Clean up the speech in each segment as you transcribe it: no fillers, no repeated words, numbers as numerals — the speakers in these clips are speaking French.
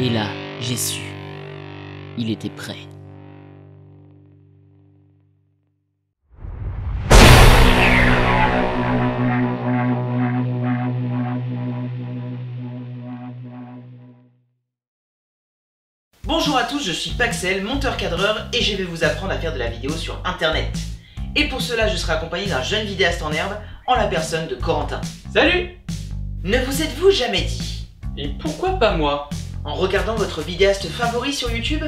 Et là, j'ai su. Il était prêt. Bonjour à tous, je suis Paxel, monteur-cadreur et je vais vous apprendre à faire de la vidéo sur internet. Et pour cela, je serai accompagné d'un jeune vidéaste en herbe, en la personne de Corentin. Salut! Ne vous êtes-vous jamais dit, Et pourquoi pas moi? en regardant votre vidéaste favori sur YouTube,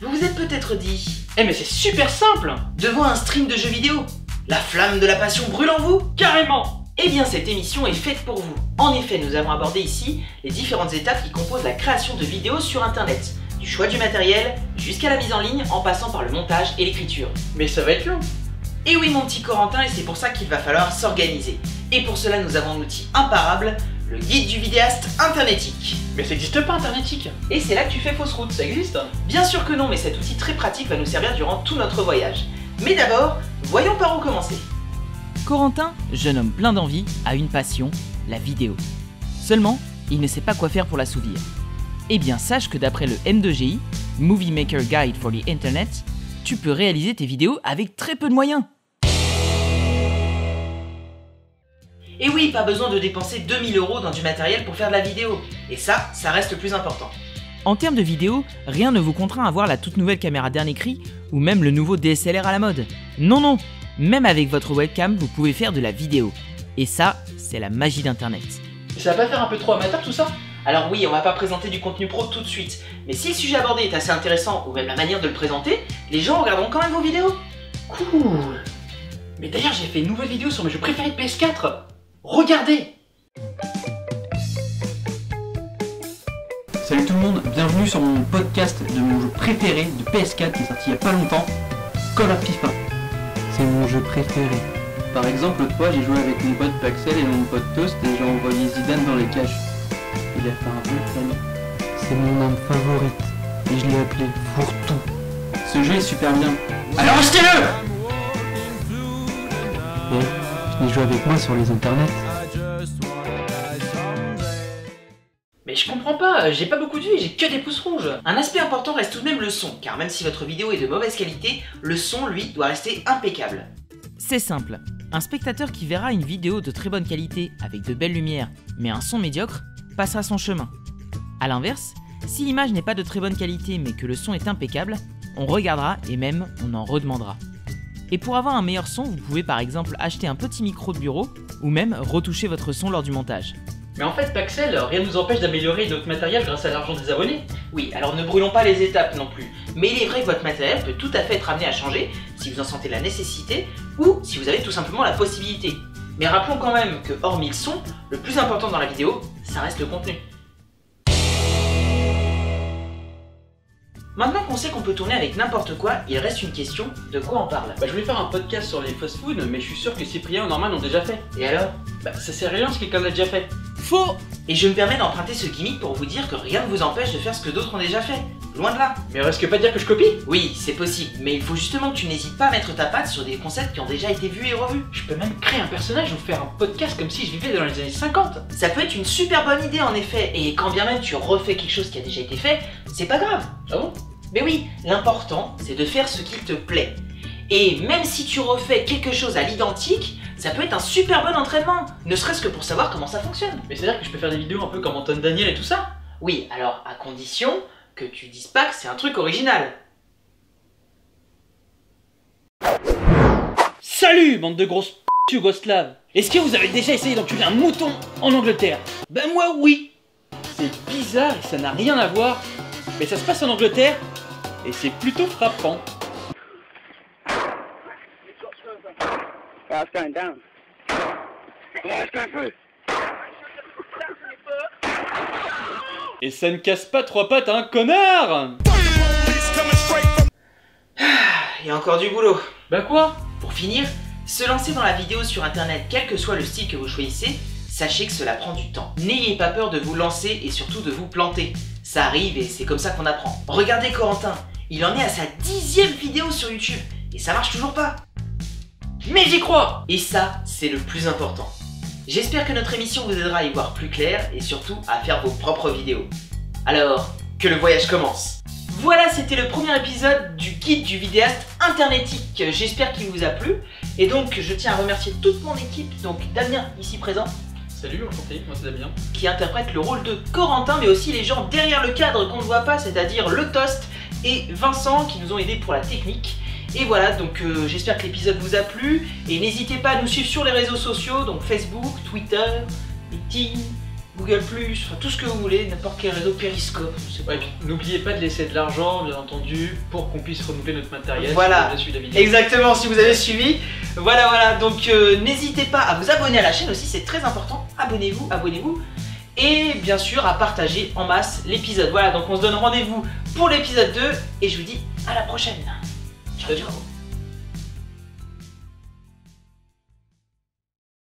vous vous êtes peut-être dit, Eh mais c'est super simple! devant un stream de jeux vidéo, la flamme de la passion brûle en vous? Carrément! Eh bien cette émission est faite pour vous. En effet, nous avons abordé ici les différentes étapes qui composent la création de vidéos sur internet. Du choix du matériel, jusqu'à la mise en ligne, en passant par le montage et l'écriture. Mais ça va être long! Et oui mon petit Corentin, et c'est pour ça qu'il va falloir s'organiser. Et pour cela nous avons un outil imparable, le guide du vidéaste internetique. Mais ça existe pas internetique! Et c'est là que tu fais fausse route. Ça existe? Bien sûr que non, mais cet outil très pratique va nous servir durant tout notre voyage. Mais d'abord, voyons par où commencer. Corentin, jeune homme plein d'envie, a une passion, la vidéo. Seulement, il ne sait pas quoi faire pour l'assouvir. Eh bien, sache que d'après le M2GI, Movie Maker Guide for the Internet, tu peux réaliser tes vidéos avec très peu de moyens. Et oui, pas besoin de dépenser 2000 € dans du matériel pour faire de la vidéo. Et ça reste le plus important. En termes de vidéo, rien ne vous contraint à avoir la toute nouvelle caméra dernier cri ou même le nouveau DSLR à la mode. Non, non, même avec votre webcam, vous pouvez faire de la vidéo. Et ça, c'est la magie d'Internet. Mais ça va pas faire un peu trop amateur tout ça? Alors oui, on va pas présenter du contenu pro tout de suite, mais si le sujet abordé est assez intéressant, ou même la manière de le présenter, les gens regarderont quand même vos vidéos. Cool! Mais d'ailleurs j'ai fait une nouvelle vidéo sur mes jeux préférés de PS4! Regardez! Salut tout le monde, bienvenue sur mon podcast de mon jeu préféré de PS4 qui est sorti il y a pas longtemps, Call of FIFA. C'est mon jeu préféré. Par exemple, l'autre fois j'ai joué avec mon pote Paxel et mon pote Toast et j'ai envoyé Zidane dans les caches. Il a fait un peu peine. C'est mon arme favorite et je l'ai appelé Fourre-tout. Ce jeu est super bien. Alors achetez-le! Et venez jouer avec moi sur les internets. Mais je comprends pas, j'ai pas beaucoup de vues, j'ai que des pouces rouges. Un aspect important reste tout de même le son, car même si votre vidéo est de mauvaise qualité, le son, lui, doit rester impeccable. C'est simple, un spectateur qui verra une vidéo de très bonne qualité avec de belles lumières, mais un son médiocre, passera son chemin. A l'inverse, si l'image n'est pas de très bonne qualité mais que le son est impeccable, on regardera et même on en redemandera. Et pour avoir un meilleur son, vous pouvez par exemple acheter un petit micro de bureau ou même retoucher votre son lors du montage. Mais en fait Paxel, rien ne nous empêche d'améliorer notre matériel grâce à l'argent des abonnés. Oui, alors ne brûlons pas les étapes non plus, mais il est vrai que votre matériel peut tout à fait être amené à changer si vous en sentez la nécessité ou si vous avez tout simplement la possibilité. Mais rappelons quand même que hormis le son, le plus important dans la vidéo, ça reste le contenu. Maintenant qu'on sait qu'on peut tourner avec n'importe quoi, il reste une question, de quoi on parle? Bah je voulais faire un podcast sur les fast-food, mais je suis sûr que Cyprien et Norman l'ont déjà fait. Et alors? Bah ça sert à rien ce que quelqu'un l'a déjà fait. Faux! Et je me permets d'emprunter ce gimmick pour vous dire que rien ne vous empêche de faire ce que d'autres ont déjà fait. Loin de là. Mais risque pas de dire que je copie? Oui, c'est possible, mais il faut justement que tu n'hésites pas à mettre ta patte sur des concepts qui ont déjà été vus et revus. Je peux même créer un personnage ou faire un podcast comme si je vivais dans les années 50. Ça peut être une super bonne idée en effet, et quand bien même tu refais quelque chose qui a déjà été fait, c'est pas grave. Ah bon? Mais oui, l'important c'est de faire ce qu'il te plaît. Et même si tu refais quelque chose à l'identique, ça peut être un super bon entraînement, ne serait-ce que pour savoir comment ça fonctionne. Mais c'est-à-dire que je peux faire des vidéos un peu comme Anton Daniel et tout ça? Oui, alors à condition que tu dises pas que c'est un truc original. Salut, bande de grosses p*** yougoslaves! Est-ce que vous avez déjà essayé d'enculer un mouton en Angleterre? Ben moi oui! C'est bizarre et ça n'a rien à voir, mais ça se passe en Angleterre et c'est plutôt frappant. Et ça ne casse pas trois pattes à un connard! Il y a encore du boulot. Bah quoi? Pour finir, se lancer dans la vidéo sur internet, quel que soit le style que vous choisissez, sachez que cela prend du temps. N'ayez pas peur de vous lancer et surtout de vous planter. Ça arrive et c'est comme ça qu'on apprend. Regardez Corentin, il en est à sa 10e vidéo sur YouTube et ça marche toujours pas. Mais j'y crois! Et ça, c'est le plus important. J'espère que notre émission vous aidera à y voir plus clair et surtout à faire vos propres vidéos. Alors, que que le voyage commence. Voilà, c'était le premier épisode du guide du vidéaste internetique. J'espère qu'il vous a plu. Et donc, je tiens à remercier toute mon équipe, donc Damien, ici présent. Salut, enchanté, moi c'est Damien. Qui interprète le rôle de Corentin, mais aussi les gens derrière le cadre qu'on ne voit pas, c'est-à-dire le Toast et Vincent qui nous ont aidés pour la technique. Et voilà, donc j'espère que l'épisode vous a plu. Et n'hésitez pas à nous suivre sur les réseaux sociaux, donc Facebook, Twitter, LinkedIn, Google+, enfin tout ce que vous voulez, n'importe quel réseau, Periscope, je sais pas. Ouais, n'oubliez pas de laisser de l'argent, bien entendu, pour qu'on puisse renouveler notre matériel. Voilà, si vous avez suivi la vidéo. exactement, si vous avez suivi. Voilà, donc n'hésitez pas à vous abonner à la chaîne aussi, c'est très important. Abonnez-vous. Et bien sûr à partager en masse l'épisode. Voilà, donc on se donne rendez-vous pour l'épisode 2 et je vous dis à la prochaine. Ciao.